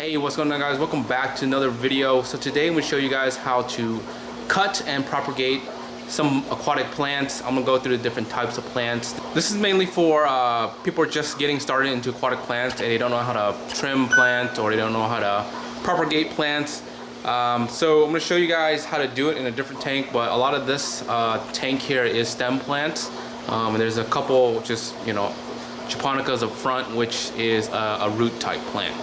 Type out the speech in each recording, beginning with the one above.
Hey, what's going on, guys? Welcome back to another video. So today I'm going to show you guys how to cut and propagate some aquatic plants. I'm going to go through the different types of plants. This is mainly for people who are just getting started into aquatic plants and they don't know how to trim plants or they don't know how to propagate plants. So I'm going to show you guys how to do it in a different tank, but a lot of this tank here is stem plants. And there's a couple just, japonicas up front, which is a root type plant.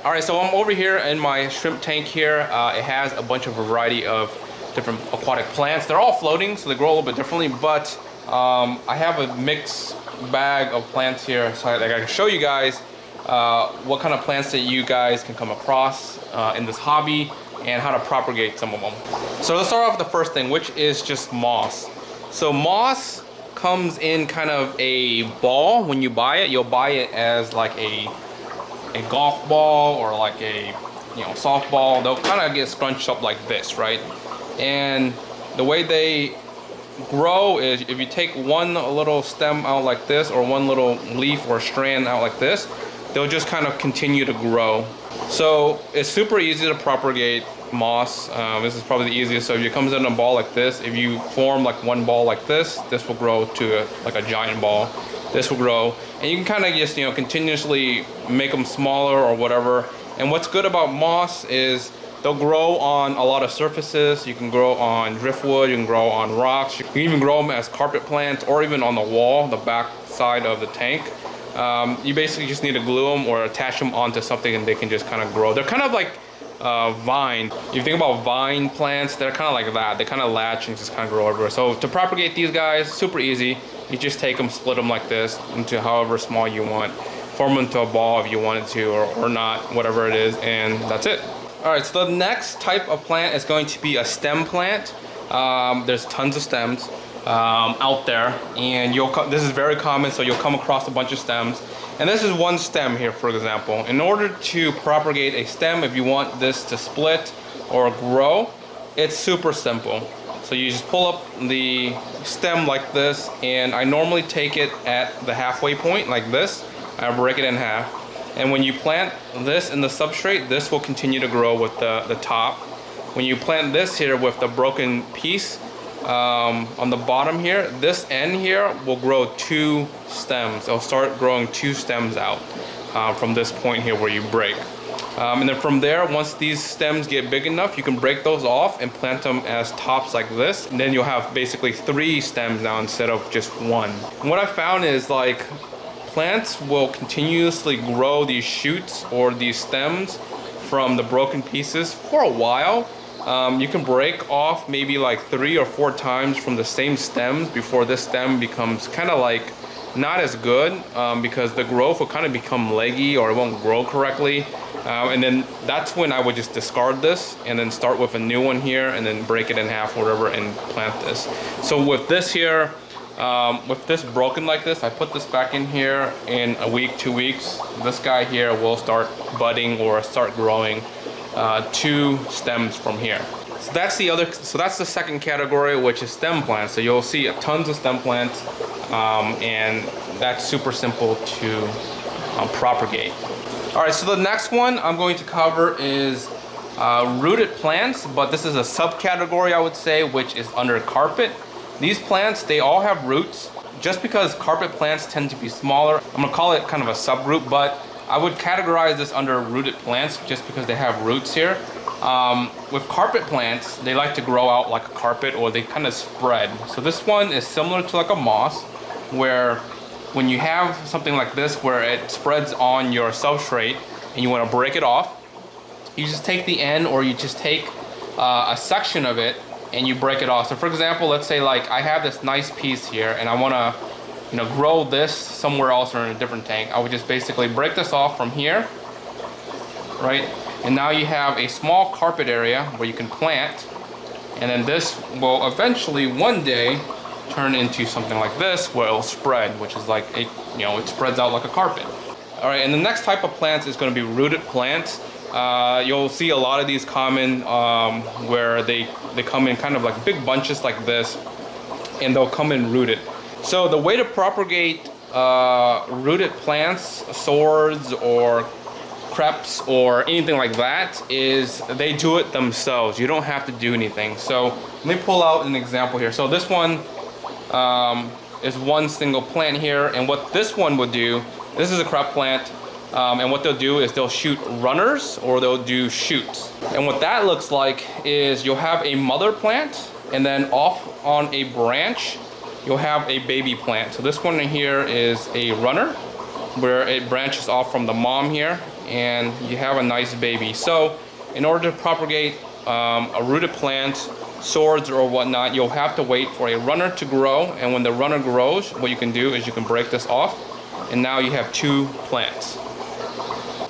Alright, so I'm over here in my shrimp tank here. It has a bunch of variety of different aquatic plants. They're all floating, so they grow a little bit differently, but I have a mixed bag of plants here, so I can show you guys what kind of plants that you guys can come across in this hobby and how to propagate some of them. So let's start off with the first thing, which is just moss. So moss comes in kind of a ball. When you buy it, you'll buy it as like a golf ball or like a softball. They'll kind of get scrunched up like this, right? And the way they grow is if you take one little stem out like this or one little leaf or strand out like this, they'll just kind of continue to grow. So it's super easy to propagate moss. This is probably the easiest. So if it comes in a ball like this, if you form like one ball like this will grow to like a giant ball. This will grow, and you can kind of just continuously make them smaller or whatever. And what's good about moss is they'll grow on a lot of surfaces. You can grow on driftwood, you can grow on rocks, you can even grow them as carpet plants or even on the wall, the back side of the tank. You basically just need to glue them or attach them onto something and they can just kind of grow. They're kind of like vine. If you think about vine plants, they're kind of like that. They kind of latch and just kind of grow everywhere. So to propagate these guys, super easy. You just take them, split them like this into however small you want, form them into a ball if you wanted to, or not, whatever it is, and that's it. All right, so the next type of plant is going to be a stem plant. There's tons of stems out there, and this is very common, so you'll come across a bunch of stems. And this is one stem here, for example. In order to propagate a stem, if you want this to split or grow, it's super simple. So you just pull up the stem like this, and I normally take it at the halfway point like this. I break it in half. And when you plant this in the substrate, this will continue to grow with the top. When you plant this here with the broken piece on the bottom here, this end here will grow 2 stems. It'll start growing 2 stems out from this point here where you break. And then from there, once these stems get big enough, you can break those off and plant them as tops like this. And then you'll have basically 3 stems now instead of just 1. And what I found is like plants will continuously grow these shoots or these stems from the broken pieces for a while. You can break off maybe like 3 or 4 times from the same stems before this stem becomes kind of like not as good because the growth will kind of become leggy or it won't grow correctly. And then that's when I would just discard this and then start with a new one here and then break it in half or whatever and plant this. So with this here, with this broken like this, I put this back in here in a week, 2 weeks. This guy here will start budding or start growing 2 stems from here. So that's the second category, which is stem plants. So you'll see tons of stem plants, and that's super simple to propagate. All right, so the next one I'm going to cover is rooted plants, but this is a subcategory, I would say, which is under carpet. These plants, they all have roots. Just because carpet plants tend to be smaller, I'm gonna call it kind of a subgroup, but I would categorize this under rooted plants just because they have roots here. With carpet plants, they like to grow out like a carpet or they kind of spread. So this one is similar to like a moss, where when you have something like this where it spreads on your substrate and you want to break it off, you just take the end or you just take a section of it and you break it off. So for example, let's say like I have this nice piece here and I want to grow this somewhere else or in a different tank. I would just basically break this off from here, right? And now you have a small carpet area where you can plant, and then this will eventually one day turn into something like this where it'll spread, which is like it spreads out like a carpet. All right, and the next type of plants is going to be rooted plants. You'll see a lot of these common where they come in kind of like big bunches like this, and they'll come in rooted. So the way to propagate rooted plants, swords, or crepes or anything like that is they do it themselves. You don't have to do anything. So let me pull out an example here. So this one is one single plant here, and what this one would do, this is a crepe plant, and what they'll do is they'll shoot runners or they'll do shoots. And what that looks like is you'll have a mother plant, and then off on a branch you'll have a baby plant. So this one here is a runner where it branches off from the mom here, and you have a nice baby. So in order to propagate a rooted plant, swords or whatnot, you'll have to wait for a runner to grow, and when the runner grows, what you can do is you can break this off, and now you have 2 plants.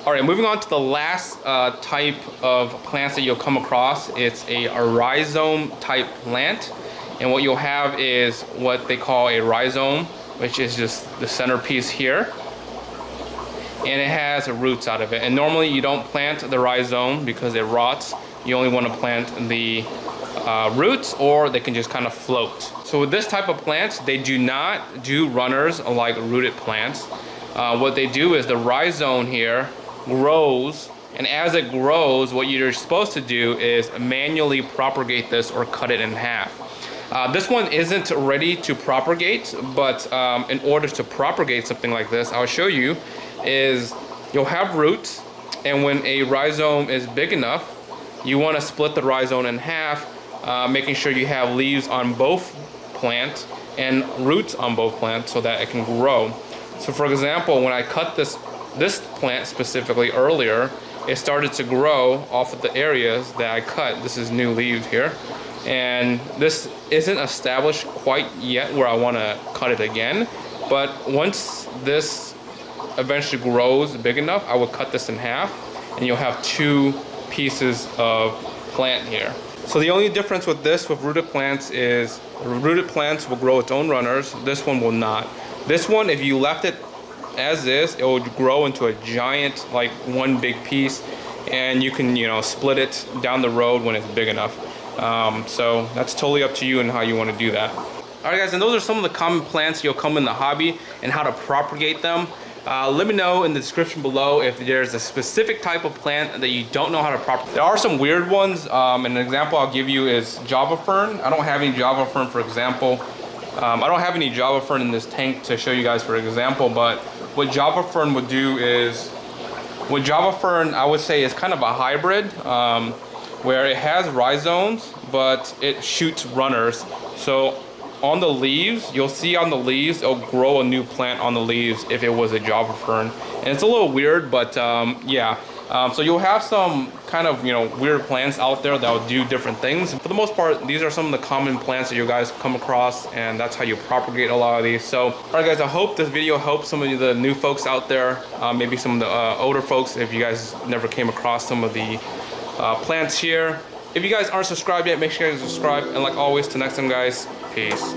All right, moving on to the last type of plants that you'll come across. It's a rhizome type plant, and what you'll have is what they call a rhizome, which is just the centerpiece here, and it has roots out of it. And normally you don't plant the rhizome because it rots. You only want to plant the roots, or they can just kind of float. So with this type of plants, they do not do runners like rooted plants. What they do is the rhizome here grows, and as it grows, what you're supposed to do is manually propagate this or cut it in half. This one isn't ready to propagate, but in order to propagate something like this, I'll show you, is you'll have roots, and when a rhizome is big enough, you want to split the rhizome in half, making sure you have leaves on both plants and roots on both plants so that it can grow. So for example, when I cut this plant specifically earlier, it started to grow off of the areas that I cut. This is new leaves here, and this isn't established quite yet where I want to cut it again, but once this eventually grows big enough, I will cut this in half, and you'll have 2 pieces of plant here. So the only difference with this, with rooted plants, is rooted plants will grow its own runners. This one will not. This one, if you left it as is, it will grow into a giant, like one big piece, and you can, split it down the road when it's big enough. So that's totally up to you and how you want to do that. All right, guys, and those are some of the common plants you'll come in the hobby and how to propagate them. Let me know in the description below if there's a specific type of plant that you don't know how to propagate. There are some weird ones. An example I'll give you is Java fern. I don't have any Java fern, for example. I don't have any Java fern in this tank to show you guys, for example, but what Java fern would do is, what Java fern, I would say, is kind of a hybrid, where it has rhizomes, but it shoots runners. So on the leaves, you'll see on the leaves, it'll grow a new plant on the leaves if it was a Java fern. And it's a little weird, but yeah. So you'll have some kind of, weird plants out there that will do different things. For the most part, these are some of the common plants that you guys come across, and that's how you propagate a lot of these. So, all right, guys, I hope this video helps some of the new folks out there, maybe some of the older folks, if you guys never came across some of the plants here. If you guys aren't subscribed yet, make sure you guys subscribe. And like always, till next time, guys, peace.